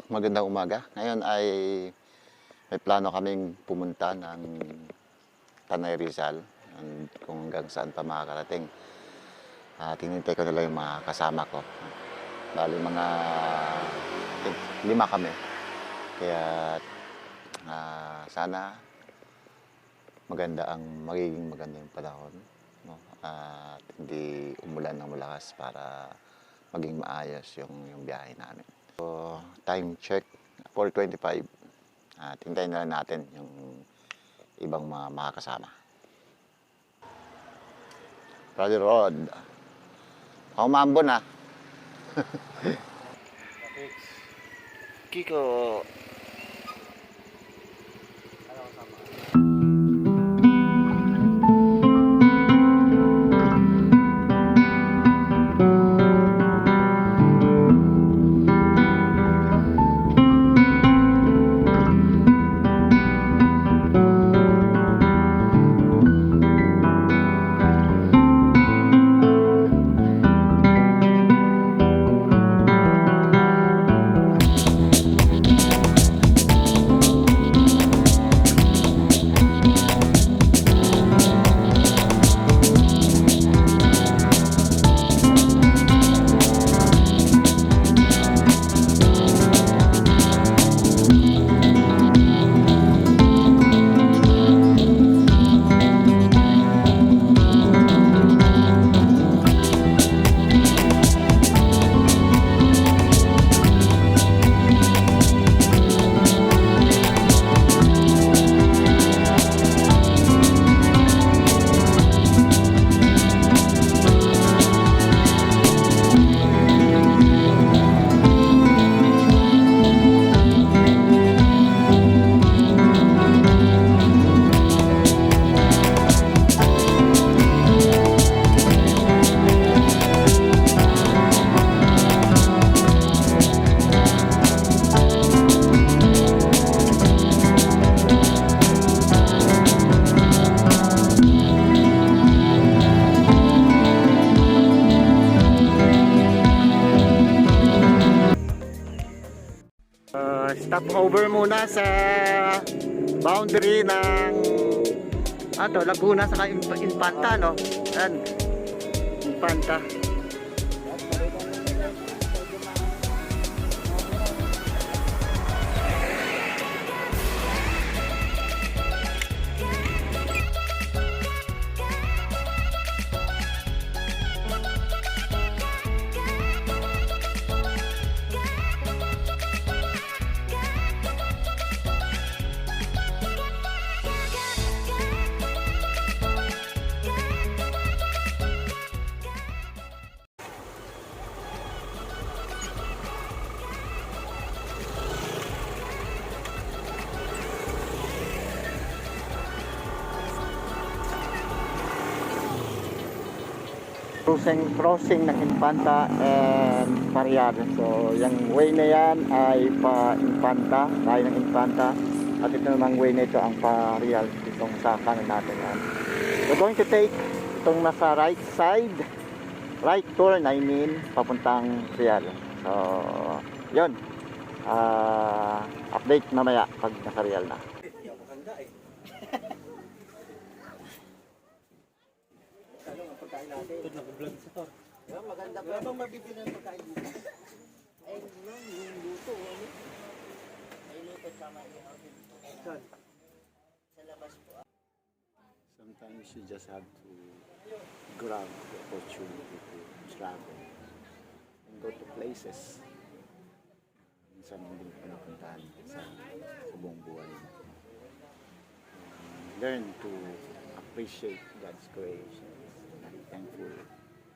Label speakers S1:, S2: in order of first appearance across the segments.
S1: magandang umaga. Ngayon ay may plano kaming pumunta ng Tanay Rizal, kung hanggang saan pa makakarating. Tinintay ko na lang yung mga kasama ko. Bali mga 5 kami. Kaya sana magiging maganda yung panahon, no? At hindi umulan ng malakas para maging maayos yung biyahe namin. So, time check, 4:25. Tintayin na lang natin yung ibang mga makakasama. Brother Rod, ako maambon ha. Kiko. Stop over muna sa boundary ng Laguna sa Infanta, no? Yan, Infanta. Crossing ng Infanta and Parial. So, yung way na yan ay pa Infanta, tayo ng Infanta. At ito namang way na ito ang Parial, itong sa kanan natin yan. We're going to take itong nasa right side, right turn I mean, papuntang Real. So, yun. Update mamaya pag nasa Real na.
S2: Maganda pa bang mabibili ng pagkain dito? Ay, yung luto, ano? May luto tama yun. Sa labas po.
S1: Sometimes you just have to grab the opportunity to travel and go to places minsan hindi pa napuntahan sa buong buhay mo. Learn to appreciate God's creation, be thankful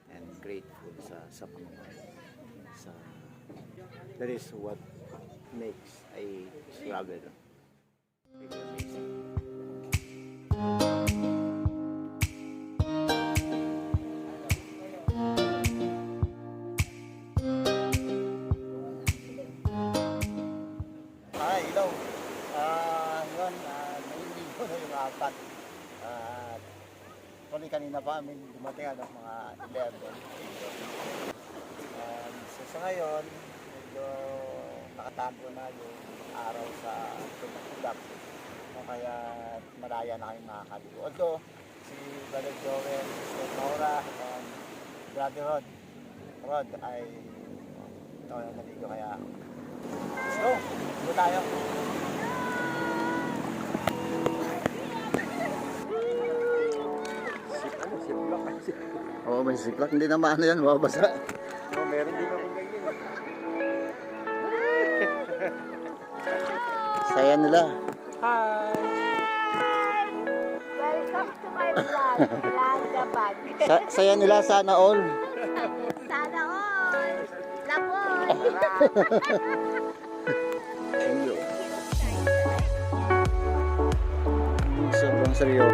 S1: and grateful sa Panginoon. That is what makes a travel really amazing.
S2: Hello. Yun, naliligo na yung apat. Actually, kanina pa amin dumating mga 11. So sa ngayon, medyo
S1: nakatampo na yung araw sa tulak. O kaya malaya na kayong makakaligo. Although, si Brother Joel, Sister Nora, and Brother Rod ay naligo kaya. Let's go! Go tayo! Oo, may siklak. Hindi naman ano yan, mababasa.
S2: Oh, meron din ako ganyan.
S1: Saya nila.
S2: Hi!
S3: Welcome to my vlog, Landabag.
S1: Saya nila sana all.
S3: Sana all! Laboy!
S1: Sobrang seryo.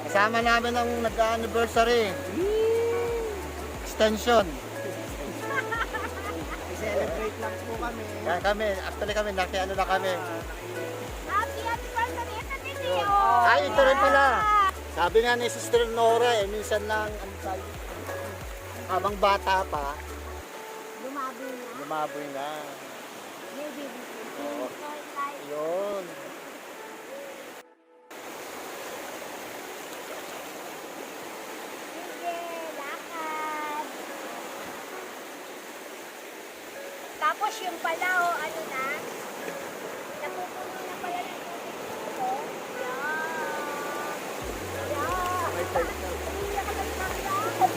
S1: Kasama namin ang nag-anniversary. Extension.
S2: Celebrate lang po kami.
S1: Yan kami, actually kami, nakiano na kami.
S3: Happy anniversary sa ninyo!
S1: Ay, ito rin pala. Sabi nga ni Sister Nora minsan lang, habang bata pa,
S3: Lumaboy na.
S1: lumaboy na.
S3: Maybe we
S1: Oo.
S3: can like
S1: Yun.
S3: sige, lakad. Tapos yung pala, ano na, napupuno na pala ng tubig dito. Yan. Hindi ka nagpapalakad.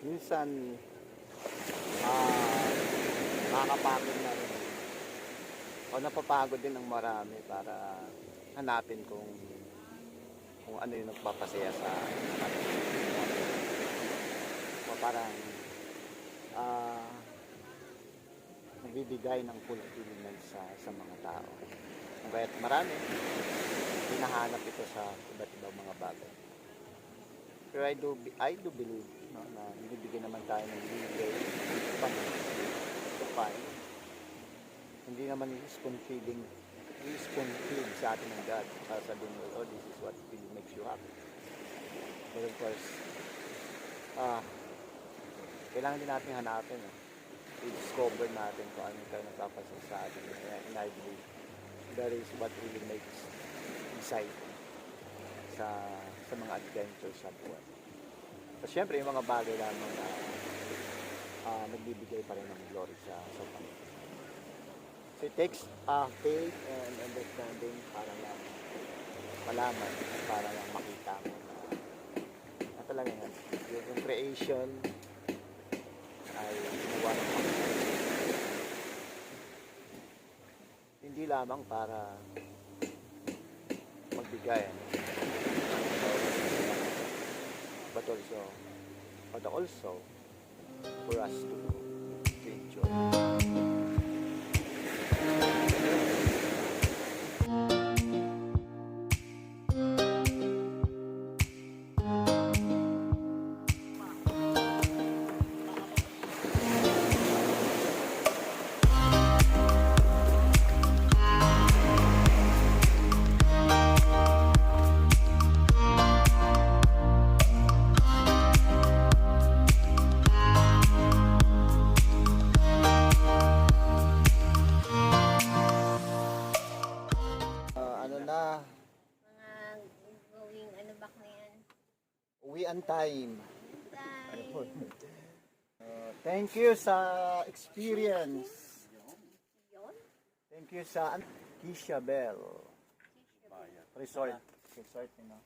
S1: Minsan, nakakapagod na rin. O napapagod din ng marami para hanapin kung ano yung nagpapasaya sa o parang nagbibigay ng fulfillment sa mga tao. Kung kaya't marami, hinahanap ito sa iba't ibang mga bagay. Pero I do believe na binibigyan naman tayo ng libre fine. Hindi naman spoon feed sa atin ng God. Para sabihin mo, oh, this is what really makes you happy. But of course, kailangan din natin hanapin. I-discover natin kung ano yung nagpapasaya sa atin. And I believe that is what really makes exciting sa mga adventures sa buhay. So, syempre, yung mga bagay lamang na nagbibigay pa rin ng glory sa Panginoon. So, it takes faith and understanding para lang malaman, para lang makita mo na talaga nga, yung creation ay ginawa ng Panginoon. Hindi lamang para magbigay, but also for us to enjoy. Uwian time. Thank you sa experience. Thank you sa Kisha Bell Resort. Resort, you know.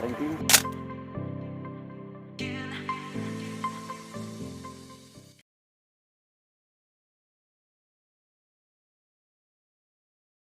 S1: Thank you.